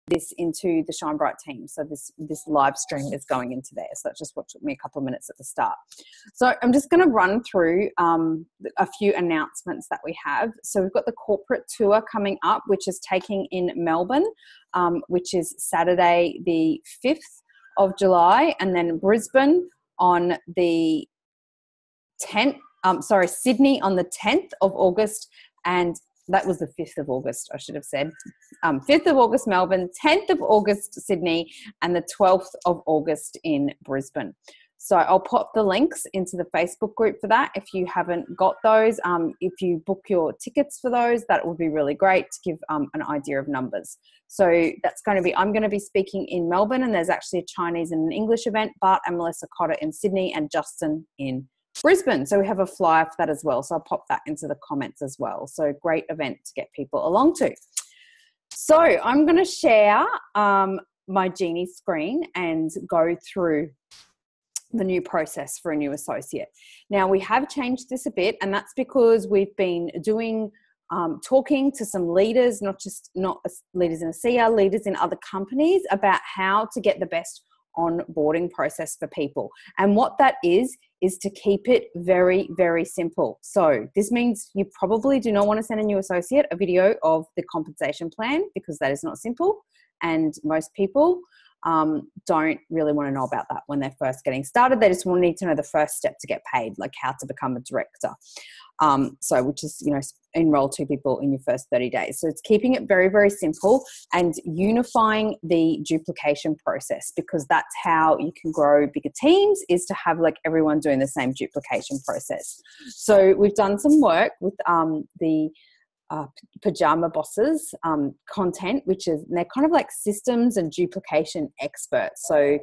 this into the Shine Bright team. So this live stream is going into there. So that's just what took me a couple of minutes at the start. So I'm just going to run through a few announcements that we have. So we've got the corporate tour coming up, which is taking in Melbourne, which is Saturday the 5th of July, and then Brisbane on the 10th, Sydney on the 10th of August, and that was the 5th of August, I should have said. 5th of August, Melbourne, 10th of August, Sydney, and the 12th of August in Brisbane. So I'll pop the links into the Facebook group for that. If you haven't got those, if you book your tickets for those, that would be really great to give an idea of numbers. So that's going to be, I'm going to be speaking in Melbourne, and there's actually a Chinese and an English event, Bart and Melissa Cotter in Sydney, and Justin in Brisbane. So we have a flyer for that as well. So I'll pop that into the comments as well. So great event to get people along to. So I'm going to share my Jeanie screen and go through the new process for a new associate. Now we have changed this a bit, and that's because we've been doing talking to some leaders, not leaders in ASEA, leaders in other companies, about how to get the best onboarding process for people. And what that is to keep it very, very simple. So this means you probably do not want to send a new associate a video of the compensation plan, because that is not simple. And most people don't really want to know about that when they're first getting started. They just want to need to know the first step to get paid, like how to become a director. So which is, enroll 2 people in your first 30 days. So it's keeping it very, very simple and unifying the duplication process, because that's how you can grow bigger teams, is to have like everyone doing the same duplication process. So we've done some work with the Pajama Bosses content, which is, they're kind of like systems and duplication experts. So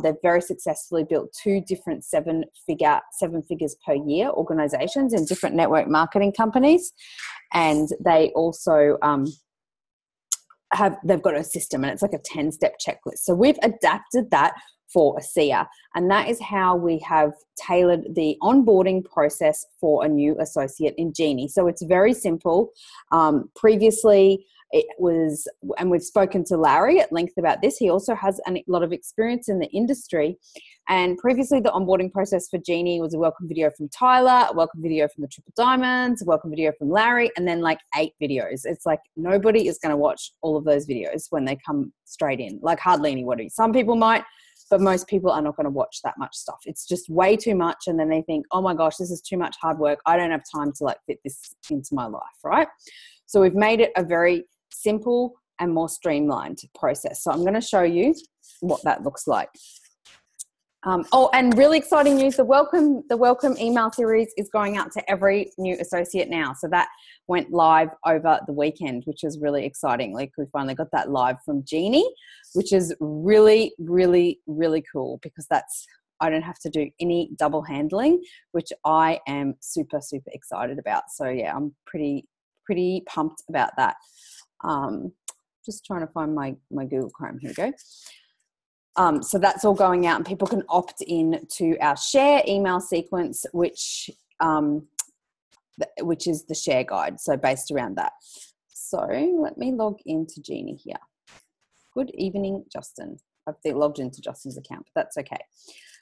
they've very successfully built 2 different seven figures per year organizations in different network marketing companies. And they also they've got a system, and it's like a 10-step checklist. So we've adapted that for ASEA, and that is how we have tailored the onboarding process for a new associate in Jeanie. So it's very simple. Previously it was, and we've spoken to Larry at length about this, he also has a lot of experience in the industry. And previously the onboarding process for Jeanie was a welcome video from Tyler, a welcome video from the Triple Diamonds, a welcome video from Larry, and then like 8 videos. It's like nobody is going to watch all of those videos when they come straight in, like hardly anybody. Some people might, but most people are not going to watch that much stuff. It's just way too much. And then they think, oh my gosh, this is too much hard work. I don't have time to like fit this into my life, right? So we've made it a very simple and more streamlined process. So I'm going to show you what that looks like. And really exciting news, the welcome email series is going out to every new associate now. So that went live over the weekend, which is really exciting. Like we finally got that live from Jeanie, which is really, really, really cool, because I don't have to do any double handling, which I am super, super excited about. So yeah, I'm pretty pumped about that. Just trying to find my Google Chrome. Here we go. So that's all going out, and people can opt in to our share email sequence, which is the share guide. So based around that. So let me log into Jeanie here. Good evening, Justin. I've logged into Justin's account, but that's okay.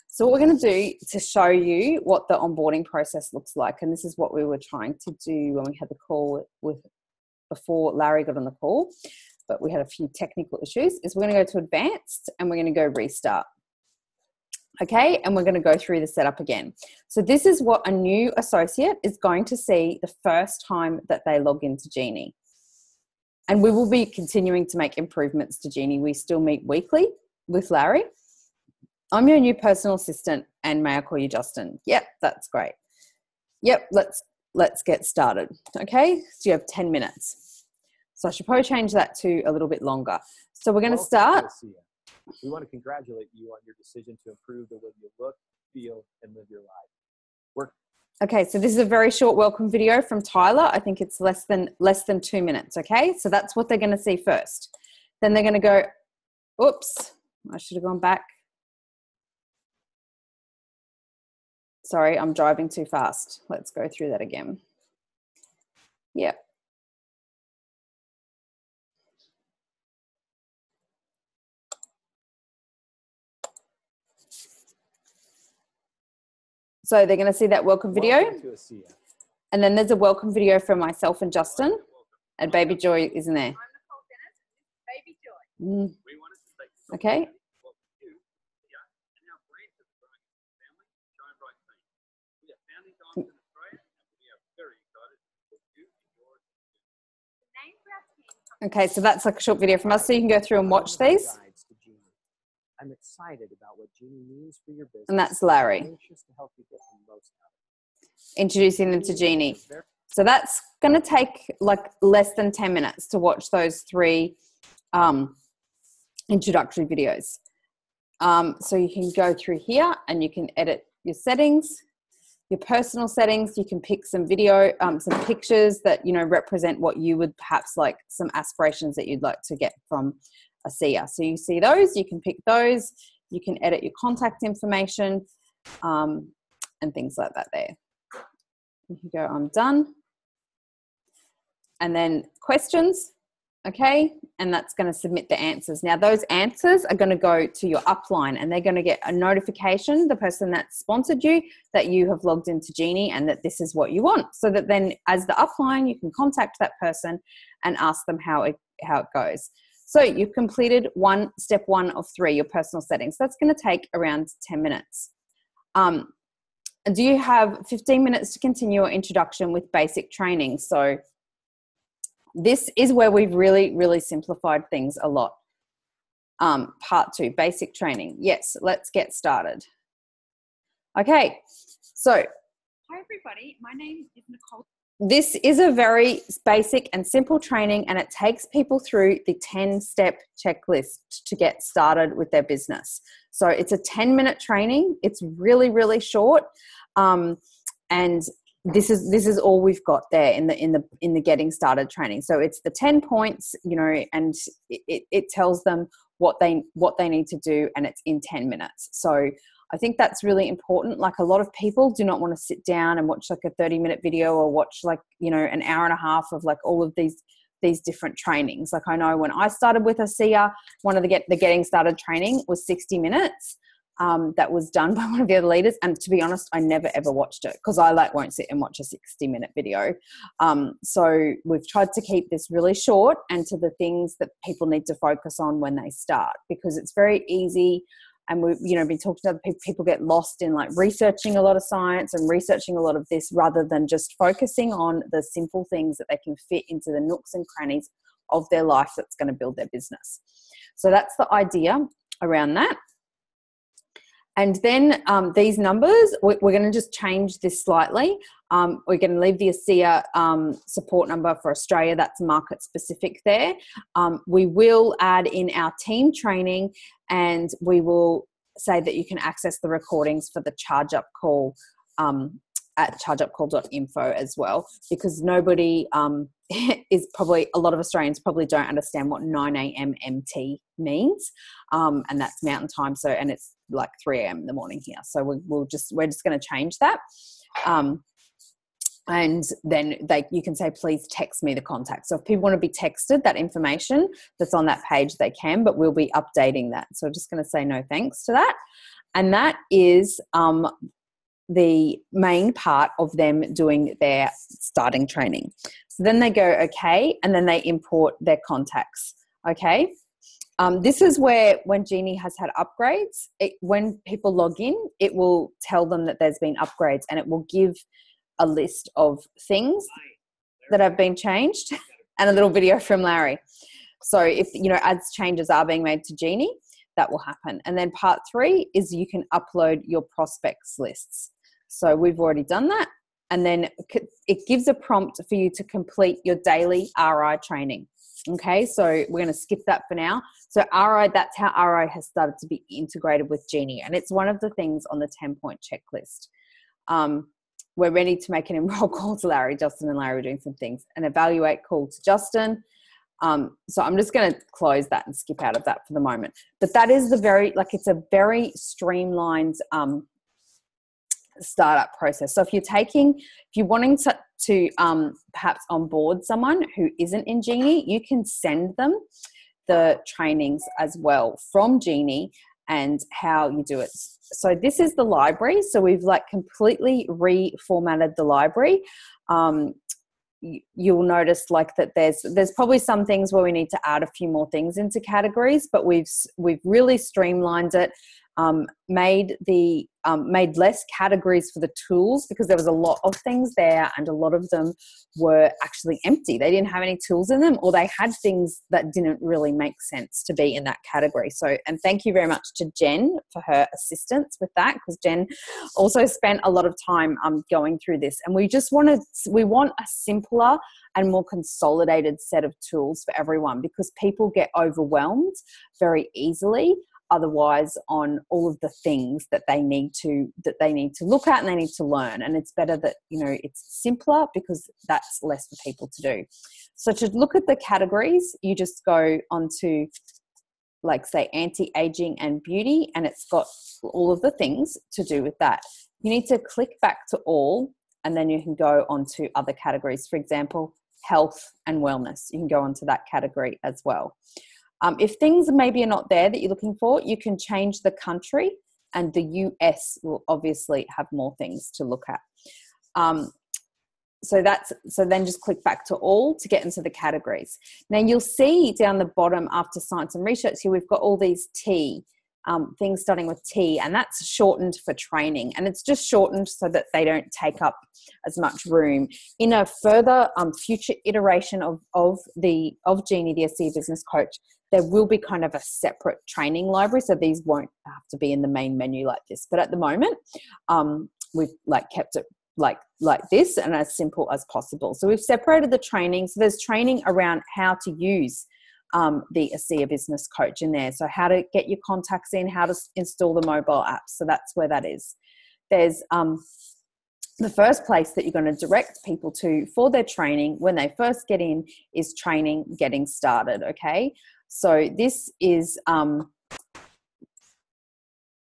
So what we're going to do to show you what the onboarding process looks like, and this is what we were trying to do when we had the call before Larry got on the call, but we had a few technical issues, is we're going to go to advanced and we're going to go restart. Okay, and we're going to go through the setup again. So this is what a new associate is going to see the first time that they log into Jeanie. And we will be continuing to make improvements to Jeanie. We still meet weekly with Larry. I'm your new personal assistant, and may I call you Justin? Yep, that's great. Yep, let's get started. Okay, so you have 10 minutes. So I should probably change that to a little bit longer. So we're going to start. We want to congratulate you on your decision to improve the way you look, feel, and live your life. Okay, so this is a very short welcome video from Tyler. I think it's less than 2 minutes. Okay, so that's what they're going to see first. Then they're going to go, oops, I should have gone back. Sorry, I'm driving too fast. Let's go through that again. Yep. So they're going to see that welcome video. Welcome to ASEA. And then there's a welcome video for myself and Justin. And Baby Joy isn't there. Baby Joy. Okay. Okay, so that's like a short video from us, so you can go through and watch these. I'm excited about what Jeanie means for your business. And that's Larry. I'm anxious to help you get the most out of it. Introducing them to Jeanie. So that's going to take like less than 10 minutes to watch those 3 introductory videos. So you can go through here and you can edit your settings, your personal settings. You can pick some video, some pictures that, you know, represent what you would perhaps like, some aspirations that you'd like to get from ASEA. So you see those, you can pick those, you can edit your contact information and things like that there. You can go, I'm done. And then questions, okay? And that's going to submit the answers. Now those answers are going to go to your upline and they're going to get a notification, the person that sponsored you, that you have logged into Jeanie and that this is what you want. So that then as the upline, you can contact that person and ask them how it goes. So you've completed step 1 of 3, your personal settings. That's going to take around 10 minutes. Do you have 15 minutes to continue your introduction with basic training? So this is where we've really simplified things a lot. Part 2, basic training. Yes, let's get started. Okay, so. Hi everybody, my name is Nicole. This is a very basic and simple training and it takes people through the 10-step checklist to get started with their business. So it's a 10-minute training. It's really short. And this is all we've got there in the getting started training. So it's the 10 points, you know, and it tells them what they need to do, and it's in 10 minutes. So I think that's really important. Like a lot of people do not want to sit down and watch like a 30-minute video or watch like, you know, an hour and a half of like all of these different trainings. Like I know when I started with ASEA, one of the getting started training was 60 minutes. That was done by one of the other leaders. And to be honest, I never ever watched it because I like won't sit and watch a 60-minute video. So we've tried to keep this really short and to the things that people need to focus on when they start, because it's very easy. And we've, you know, been talking to other people, people get lost in like researching a lot of science and researching a lot of this rather than just focusing on the simple things that they can fit into the nooks and crannies of their life that's going to build their business. So that's the idea around that. And then these numbers, we're going to just change this slightly. We're going to leave the ASEA support number for Australia. That's market specific there. We will add in our team training, and we will say that you can access the recordings for the charge up call at chargeupcall.info as well, because nobody is probably, a lot of Australians probably don't understand what 9 a.m. MT means. And that's mountain time. So, and it's like 3 a.m. in the morning here. So we're just going to change that. And then you can say, please text me the contact. So if people want to be texted that information that's on that page, they can, but we'll be updating that. So I'm just going to say no thanks to that. And that is the main part of them doing their starting training. So then they go, okay, and then they import their contacts. Okay. This is where when Jeanie has had upgrades, when people log in, it will tell them that there's been upgrades, and it will give a list of things that have been changed and a little video from Larry. So if, you know, as changes are being made to Jeanie, that will happen. And then part 3 is you can upload your prospects lists. So we've already done that. And then it gives a prompt for you to complete your daily RI training. Okay, so we're going to skip that for now. So RI, that's how RI has started to be integrated with Jeanie. And it's one of the things on the 10-point checklist. We're ready to make an enroll call to Larry. Justin and Larry are doing some things. An evaluate call to Justin. So I'm just going to close that and skip out of that for the moment. But that is it's a very streamlined startup process. So if you're wanting to perhaps onboard someone who isn't in Jeanie, you can send them the trainings as well from Jeanie, and how you do it. So this is the library. So we've like completely reformatted the library. You'll notice like that there's probably some things where we need to add a few more things into categories, but we've really streamlined it. Made less categories for the tools because there was a lot of things there and a lot of them were actually empty. They didn't have any tools in them, or they had things that didn't really make sense to be in that category. So, and thank you very much to Jen for her assistance with that, because Jen also spent a lot of time going through this. And we want a simpler and more consolidated set of tools for everyone, because people get overwhelmed very easily otherwise on all of the things that they need to look at and they need to learn. And it's better that, it's simpler, because that's less for people to do. So to look at the categories, you just go onto, like, say, anti-aging and beauty, and it's got all of the things to do with that. You need to click back to all, and then you can go on to other categories. For example, health and wellness. You can go onto that category as well. If things maybe are not there that you're looking for, you can change the country, and the US will obviously have more things to look at. So then just click back to all to get into the categories. Now you'll see down the bottom after science and research here, we've got all these things starting with T, and that's shortened for training, and it's just shortened so that they don't take up as much room. In a further future iteration of Jeanie, the ASEA Business Coach, there will be kind of a separate training library, so these won't have to be in the main menu like this. But at the moment, we've kept it like this and as simple as possible. So we've separated the training. So there's training around how to use the ASEA Business Coach in there. So how to get your contacts in, how to install the mobile apps. So that's where that is. There's the first place that you're going to direct people to for their training when they first get in is training getting started. Okay. So this is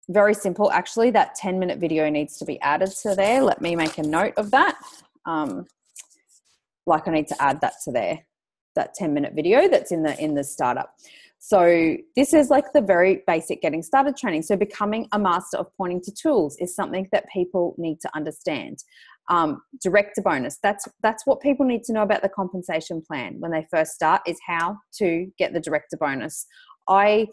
very simple. Actually, that 10-minute video needs to be added to there. Let me make a note of that. I need to add that to there. That 10-minute video that's in the startup. So this is like the very basic getting started training. So becoming a master of pointing to tools is something that people need to understand. Director bonus, that's what people need to know about the compensation plan when they first start, is how to get the director bonus. I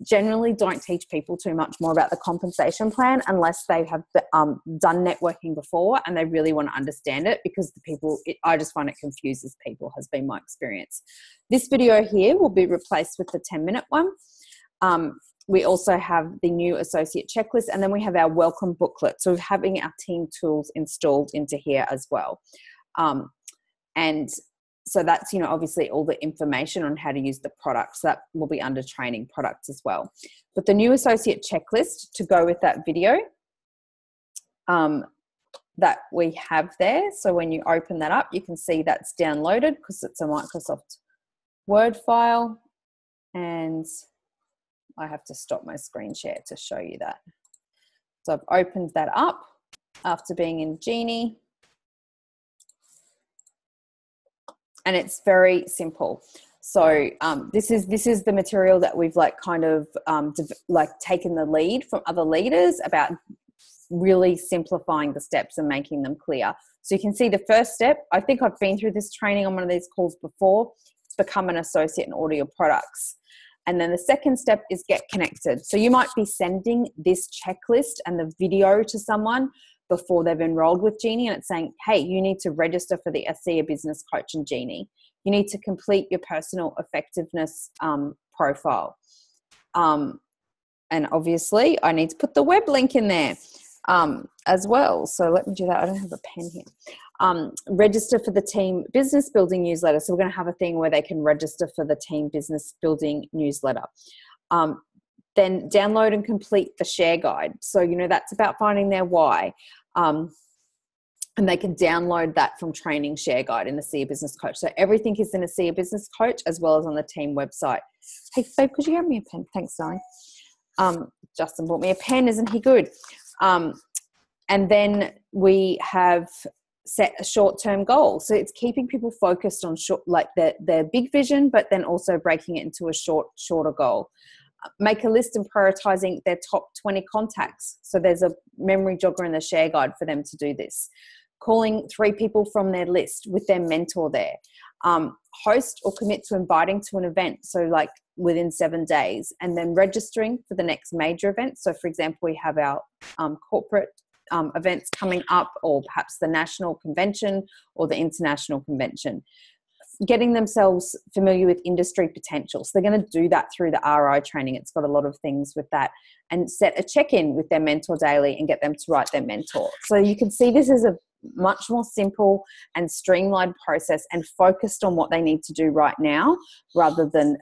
generally don't teach people too much more about the compensation plan unless they have done networking before and they really want to understand it, because I just find it confuses people, has been my experience. This video here will be replaced with the 10-minute one. We also have the new associate checklist, and then we have our welcome booklet. So we're having our team tools installed into here as well. And so that's, obviously all the information on how to use the products that will be under training products as well. But the new associate checklist to go with that video that we have there. So when you open that up, you can see that's downloaded because it's a Microsoft Word file. And I have to stop my screen share to show you that. So I've opened that up after being in Jeanie. And it's very simple. So this is the material that we've taken the lead from other leaders about really simplifying the steps and making them clear. So you can see the first step, I think I've been through this training on one of these calls before, become an associate in order your products. And then the second step is get connected. So you might be sending this checklist and the video to someone before they've enrolled with Jeanie, and it's saying, hey, you need to register for the ASEA Business Coach and Jeanie. You need to complete your personal effectiveness profile. And obviously I need to put the web link in there as well. So let me do that. I don't have a pen here. Register for the team business building newsletter. So we're going to have a thing where they can register for the team business building newsletter. Then download and complete the share guide. So, that's about finding their why. And they can download that from training share guide in the ASEA Business Coach. So everything is in the ASEA Business Coach as well as on the team website. Hey, babe, could you have me a pen? Thanks, darling. Justin bought me a pen. Isn't he good? And then we have set a short-term goal. So it's keeping people focused on their big vision, but then also breaking it into a shorter goal. make a list and prioritizing their top 20 contacts. So there's a memory jogger in the share guide for them to do this. Calling 3 people from their list with their mentor there. Host or commit to inviting to an event, so like within 7 days, and then registering for the next major event. So for example, we have our corporate events coming up, or perhaps the national convention or the international convention. Getting themselves familiar with industry potential. So they're going to do that through the RI training. It's got a lot of things with that. And set a check-in with their mentor daily and get them to write their mentor. So you can see this is a much more simple and streamlined process and focused on what they need to do right now, rather than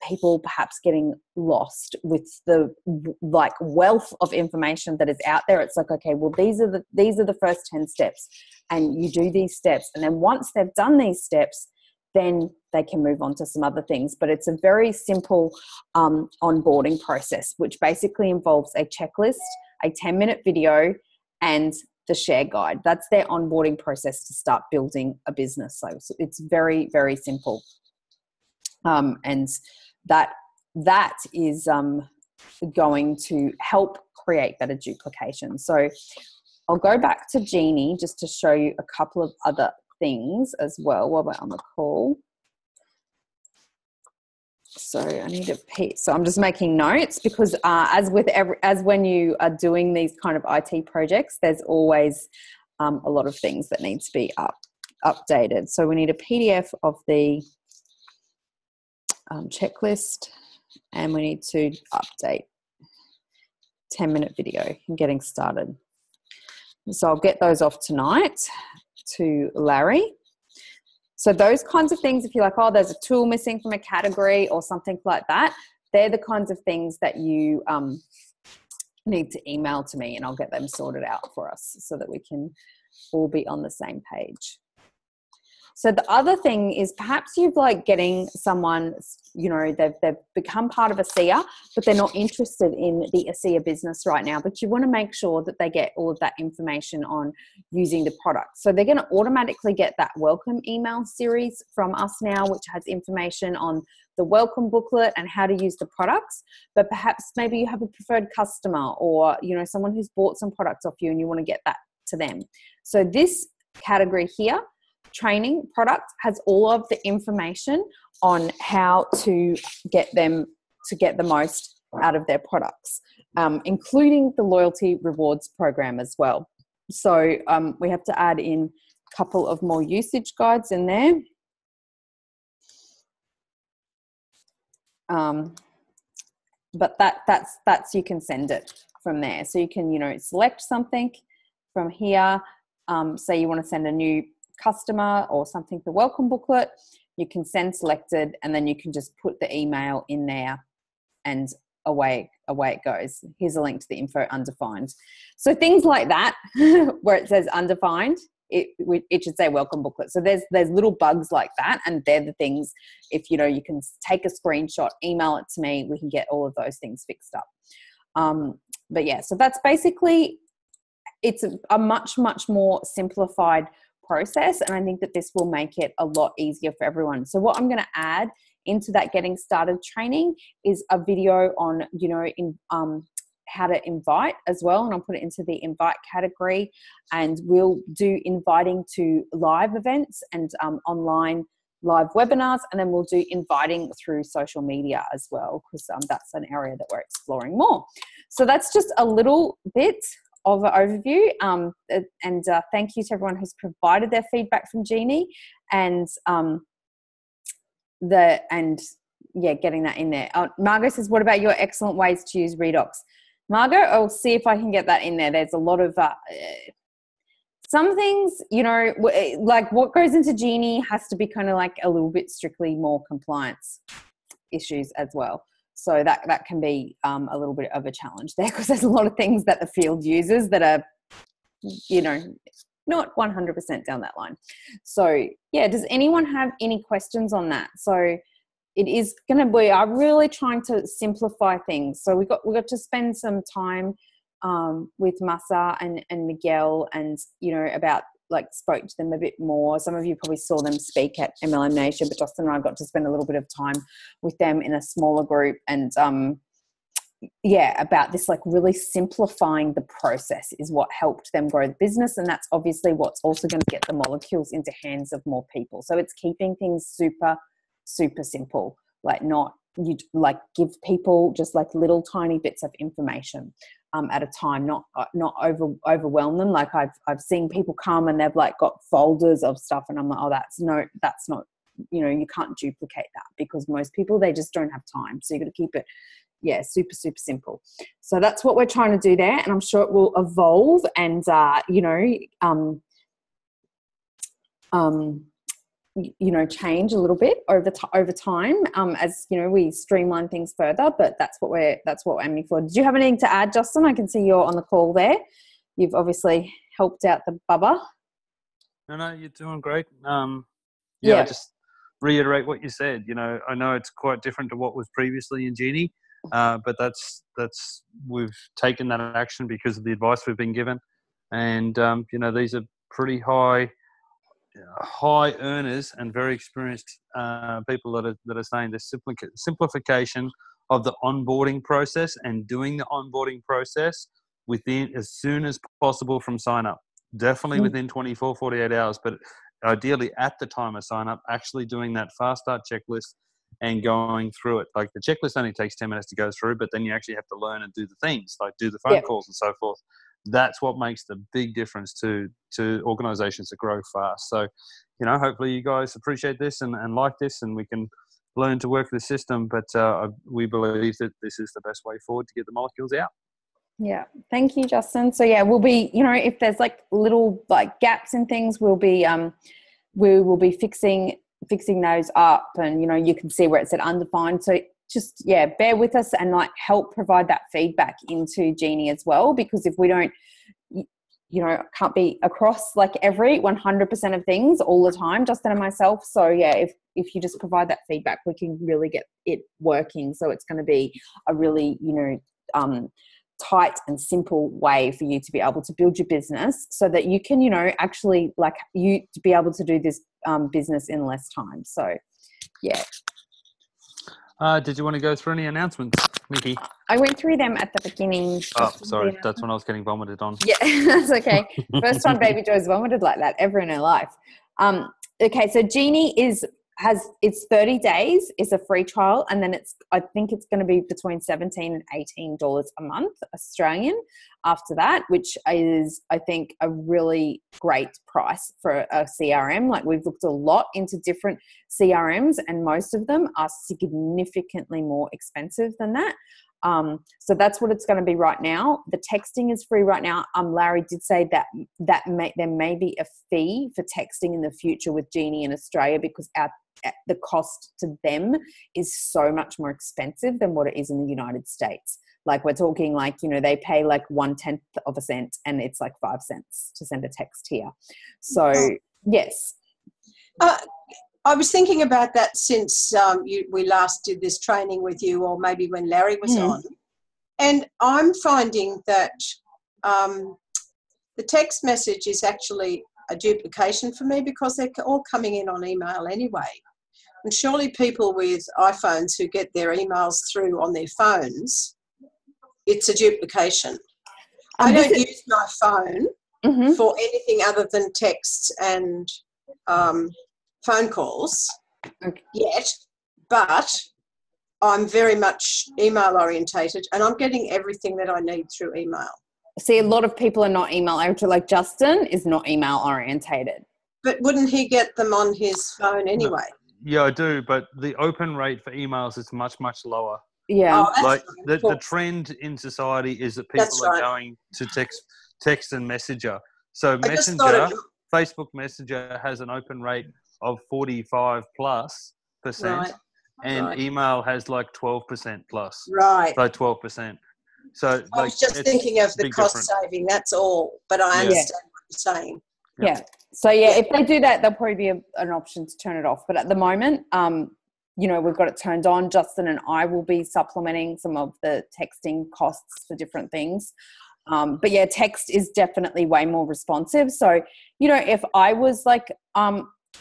people perhaps getting lost with the like wealth of information that is out there. It's like, okay, well, these are the first 10 steps, and you do these steps, and then once they've done these steps, then they can move on to some other things. But it's a very simple onboarding process, which basically involves a checklist, a 10-minute video, and the share guide. That's their onboarding process to start building a business. So it's very, very simple. And that is going to help create better duplication. So I'll go back to Jeanie just to show you a couple of other things as well while we're on the call. So I need to so I'm just making notes, because as when you are doing these kind of IT projects, there's always a lot of things that need to be updated. So we need a PDF of the checklist, and we need to update 10-minute video and getting started. So I'll get those off tonight to Larry. So those kinds of things, if you're like, oh, there's a tool missing from a category or something like that, they're the kinds of things that you need to email to me, and I'll get them sorted out for us so that we can all be on the same page. So the other thing is, perhaps you've like getting someone, you know, they've become part of ASEA, but they're not interested in the ASEA business right now, but you want to make sure that they get all of that information on using the product. So they're going to automatically get that welcome email series from us now, which has information on the welcome booklet and how to use the products. But perhaps maybe you have a preferred customer, or, you know, someone who's bought some products off you and you want to get that to them. So this category here, training product, has all of the information on how to get them to get the most out of their products, including the loyalty rewards program as well. So we have to add in a couple of more usage guides in there. But that's you can send it from there. So you can, you know, select something from here. Say you want to send a new customer or something, the welcome booklet, you can send selected, and then you can just put the email in there, and away it goes. Here's a link to the info undefined. So things like that, where it says undefined, it should say welcome booklet. So there's little bugs like that, and they're the things, if you know, you can take a screenshot, email it to me, we can get all of those things fixed up. But yeah, so that's basically, it's a much more simplified process, and I think that this will make it a lot easier for everyone. So what I'm going to add into that getting started training is a video on, you know, in how to invite as well, and I'll put it into the invite category, and we'll do inviting to live events and online live webinars, and then we'll do inviting through social media as well, because that's an area that we're exploring more. So that's just a little bit of an overview, and thank you to everyone who's provided their feedback from Jeanie, and getting that in there. Margot says, what about your excellent ways to use Redox? Margot, I'll see if I can get that in there. There's a lot of some things, you know, like what goes into Jeanie has to be kind of like a little bit strictly more compliance issues as well. So that can be a little bit of a challenge there, because there's a lot of things that the field uses that are, you know, not 100% down that line. So yeah, does anyone have any questions on that? So it is going to be, I'm really trying to simplify things. So we got to spend some time with Masa and Miguel, and, you know, about, like, spoke to them a bit more. Some of you probably saw them speak at MLM Nation, but Justin and I got to spend a little bit of time with them in a smaller group, and about this, like really simplifying the process is what helped them grow the business. And that's obviously what's also going to get the molecules into hands of more people. So it's keeping things super, super simple, like not, you like give people just like little tiny bits of information at a time, not overwhelm them. Like I've seen people come and they've like got folders of stuff, and I'm like, oh, that's not, you can't duplicate that, because most people, they just don't have time. So you got to keep it, super, super simple. So that's what we're trying to do there. And I'm sure it will evolve and, change a little bit over time, as we streamline things further. But that's what we're aiming for. Did you have anything to add, Justin? I can see you're on the call there. You've obviously helped out the bubba. No, you're doing great. I just reiterate what you said. I know it's quite different to what was previously in Jeanie, but that's we've taken that action because of the advice we've been given, and these are pretty high earners and very experienced people that are saying the simplification of the onboarding process and doing the onboarding process within as soon as possible from sign up. Definitely within 24, 48 hours, but ideally at the time of sign up, actually doing that fast start checklist and going through it. Like the checklist only takes 10 minutes to go through, but then you actually have to learn and do the things, like do the phone calls and so forth. That's what makes the big difference to organizations that grow fast. So, hopefully you guys appreciate this and like this, and we can learn to work the system. But we believe that this is the best way forward to get the molecules out. Yeah. Thank you, Justin. So we'll be, if there's like little like gaps in things, we will be fixing those up, and, you can see where it said undefined. So just, bear with us and like help provide that feedback into Jeanie as well, because if we don't, can't be across like every 100% of things all the time, Justin and myself. So if you just provide that feedback, we can really get it working. So it's going to be a really, tight and simple way for you to be able to build your business, so that you can, actually like you to be able to do this business in less time. So, Did you want to go through any announcements, Nikki? I went through them at the beginning. Oh, sorry. That's when I was getting vomited on. Yeah, that's okay. First time Baby Joe's vomited like that ever in her life. Okay, so Jeanie it's 30 days. It's a free trial, and then I think it's going to be between $17 and $18 a month Australian after that, which is, I think, a really great price for a CRM. Like, we've looked a lot into different CRMs, and most of them are significantly more expensive than that. So that's what it's going to be right now. The texting is free right now. Larry did say that there may be a fee for texting in the future with Jeanie in Australia, because the cost to them is so much more expensive than what it is in the United States. Like, we're talking like, they pay like 1/10 of a cent, and it's like 5 cents to send a text here. So yes. I was thinking about that since we last did this training with you, or maybe when Larry was on. And I'm finding that the text message is actually a duplication for me, because they're all coming in on email anyway. And surely people with iPhones who get their emails through on their phones, it's a duplication. I don't use my phone for anything other than texts and phone calls yet, but I'm very much email orientated, and I'm getting everything that I need through email. See, a lot of people are not email orientated. Like, Justin is not email orientated. But wouldn't he get them on his phone anyway? Yeah, I do, but the open rate for emails is much, much lower. Yeah. Oh, like the trend in society is that people are going to text and Messenger. So Facebook Messenger has an open rate of 45+%, and email has like 12% plus. Right. So 12%. So I was just thinking of the cost saving, that's all. But I understand what you're saying. Yeah. So if they do that, there'll probably be an option to turn it off. But at the moment, we've got it turned on. Justin and I will be supplementing some of the texting costs for different things. But text is definitely way more responsive. So, if I was like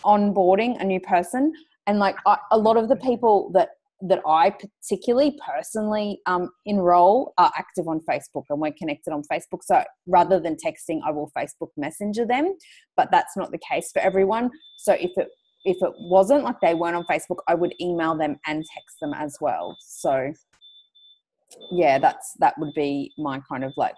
onboarding a new person, and like a lot of the people that that I particularly personally enroll are active on Facebook, and we're connected on Facebook. So rather than texting, I will Facebook Messenger them, but that's not the case for everyone. So if it wasn't like they weren't on Facebook, I would email them and text them as well. So yeah, that would be my kind of like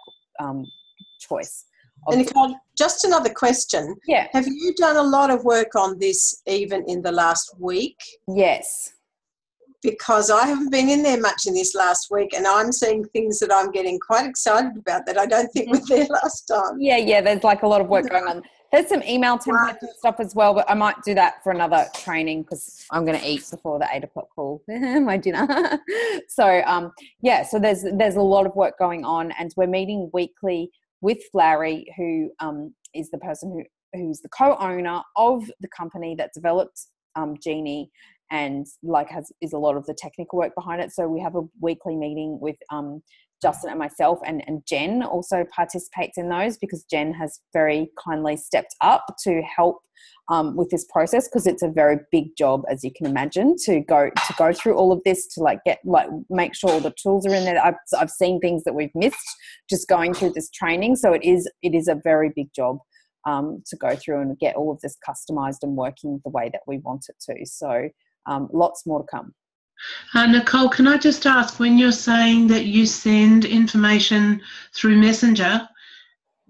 choice. And Nicole, just another question. Yeah. Have you done a lot of work on this even in the last week? Yes. Because I haven't been in there much in this last week, and I'm seeing things that I'm getting quite excited about that I don't think were there last time. Yeah, there's like a lot of work going on. There's some email templates and stuff as well, but I might do that for another training because I'm going to eat before the 8 o'clock call, my dinner. So, so there's a lot of work going on, and we're meeting weekly with Larry, who is the person who's the co-owner of the company that developed Jeanie, and like is a lot of the technical work behind it. So we have a weekly meeting with Justin and myself, and Jen also participates in those, because Jen has very kindly stepped up to help with this process, because it's a very big job, as you can imagine, to go through all of this, to make sure all the tools are in there. I've seen things that we've missed just going through this training. So it is a very big job to go through and get all of this customized and working the way that we want it to. So lots more to come. Nicole, can I just ask, when you're saying that you send information through Messenger,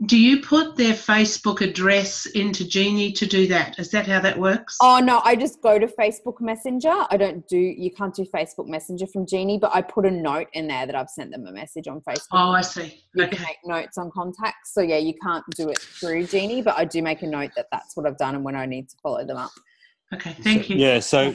do you put their Facebook address into Jeanie to do that? Is that how that works? Oh, no, I just go to Facebook Messenger. You can't do Facebook Messenger from Jeanie, but I put a note in there that I've sent them a message on Facebook. Oh, I see. You can make notes on contacts. So, yeah, you can't do it through Jeanie, but I do make a note that that's what I've done and when I need to follow them up. Okay, thank you. Yeah, so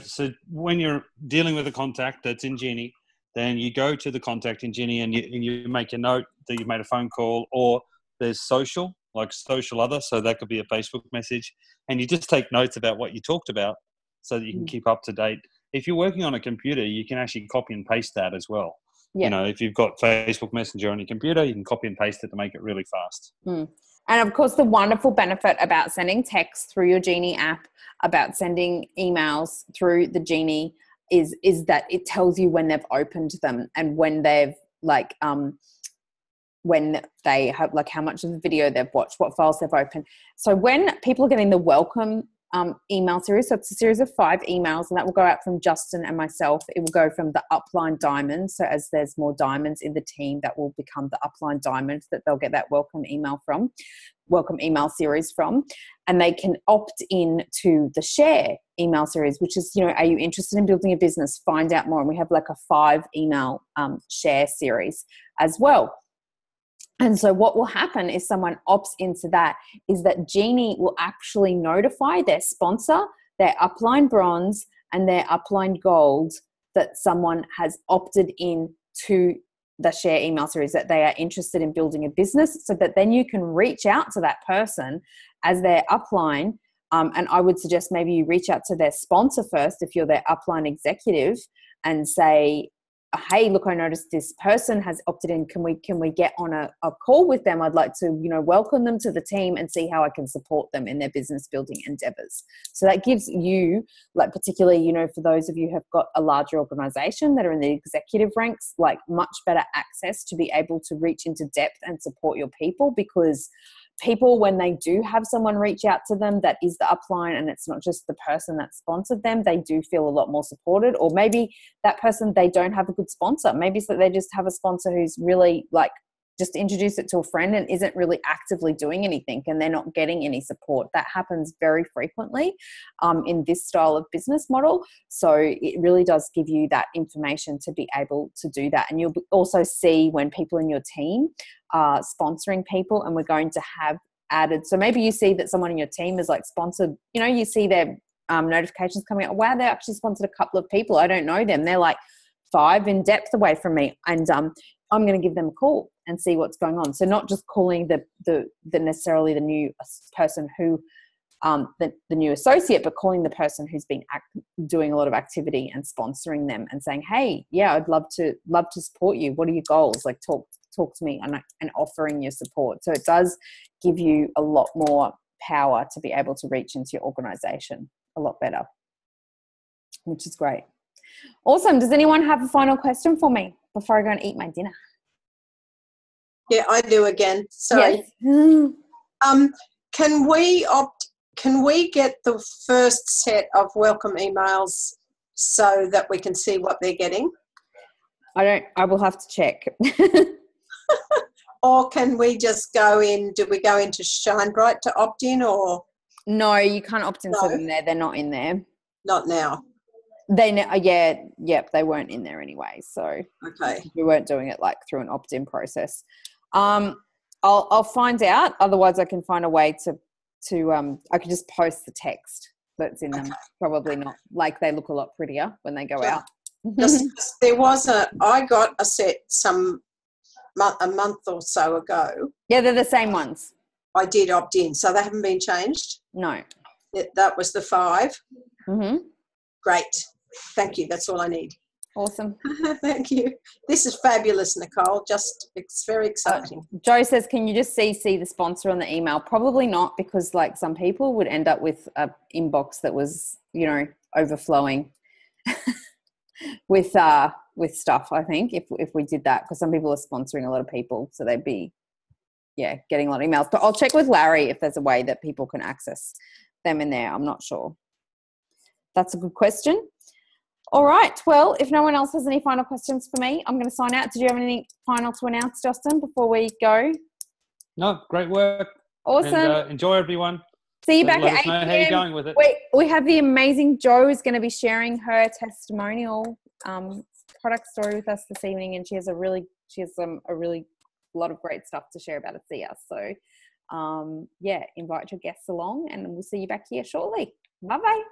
when you're dealing with a contact that's in Jeanie, then you go to the contact in Jeanie and you make a note that you made a phone call, or there's social other, so that could be a Facebook message, and you just take notes about what you talked about so that you can keep up to date. If you're working on a computer, you can actually copy and paste that as well. Yeah. You know, if you've got Facebook Messenger on your computer, you can copy and paste it to make it really fast. And of course, the wonderful benefit about sending text through your Jeanie app, about sending emails through the Jeanie is that it tells you when they've opened them and when they've when they have how much of the video they've watched, what files they've opened. So when people are getting the welcome email series, so it's a series of 5 emails, and that will go out from Justin and myself. It will go from the upline diamond. So as there's more diamonds in the team, that will become the upline diamond that they'll get that welcome email series from. And they can opt in to the share email series, which is, are you interested in building a business? Find out more. And we have like a 5 email share series as well. And so what will happen if someone opts into that is that Jeanie will actually notify their sponsor, their upline bronze and their upline gold, that someone has opted in to the share email series, that they are interested in building a business, so that then you can reach out to that person as their upline. And I would suggest maybe you reach out to their sponsor first if you're their upline executive and say, hey, look, I noticed this person has opted in. Can we get on a call with them? I'd like to, welcome them to the team and see how I can support them in their business building endeavors. So that gives you, particularly, for those of you who have got a larger organization that are in the executive ranks, much better access to be able to reach into depth and support your people, because people, when they do have someone reach out to them that is the upline and it's not just the person that sponsored them, they do feel a lot more supported. Or maybe that person, they don't have a good sponsor. Maybe so they just have a sponsor who's really just introduce it to a friend and isn't really actively doing anything, and they're not getting any support. That happens very frequently in this style of business model. So it really does give you that information to be able to do that. And you'll also see when people in your team are sponsoring people, and we're going to have added. So maybe you see that someone in your team is sponsored, you see their notifications coming out. Wow, they actually sponsored a couple of people. I don't know them. They're 5 in depth away from me. And I'm going to give them a call and see what's going on. So not just calling the necessarily the new person who, the new associate, but calling the person who's been doing a lot of activity and sponsoring them and saying, hey, yeah, I'd love to support you. What are your goals? Talk to me, and offering your support. So it does give you a lot more power to be able to reach into your organization a lot better, which is great. Awesome. Does anyone have a final question for me before I go and eat my dinner? Yeah, I do again. Sorry. Yes. Can we get the first set of welcome emails so that we can see what they're getting? I will have to check. Or can we just go in, do we go into Shine Bright to opt in, or? No, you can't opt into No. them there. They're not in there. Not now. Yep, they weren't in there anyway. So Okay. we weren't doing it like through an opt-in process. I'll find out. Otherwise, I can find a way to I could just post the text that's in them. Probably not. Like, they look a lot prettier when they go out. Just, I got a set a month or so ago. Yeah, they're the same ones. I did opt in, so they haven't been changed. No. That was the 5. Mm-hmm. Great. Thank you. That's all I need. Awesome. Thank you. This is fabulous, Nicole. It's very exciting. Joe says, can you just CC the sponsor on the email? Probably not, because like some people would end up with a inbox that was, overflowing with stuff, I think, if we did that, because some people are sponsoring a lot of people, so they'd be getting a lot of emails. But I'll check with Larry if there's a way that people can access them in there. I'm not sure. That's a good question. All right. Well, if no one else has any final questions for me, I'm going to sign out. Did you have anything final to announce, Justin, before we go? No, great work. Awesome. And, enjoy, everyone. See you back Let at us know 8 how you're p.m. going with it. Wait, we have the amazing Jo is going to be sharing her testimonial product story with us this evening, and she has a really lot of great stuff to share about ASEA. So, invite your guests along, and we'll see you back here shortly. Bye bye.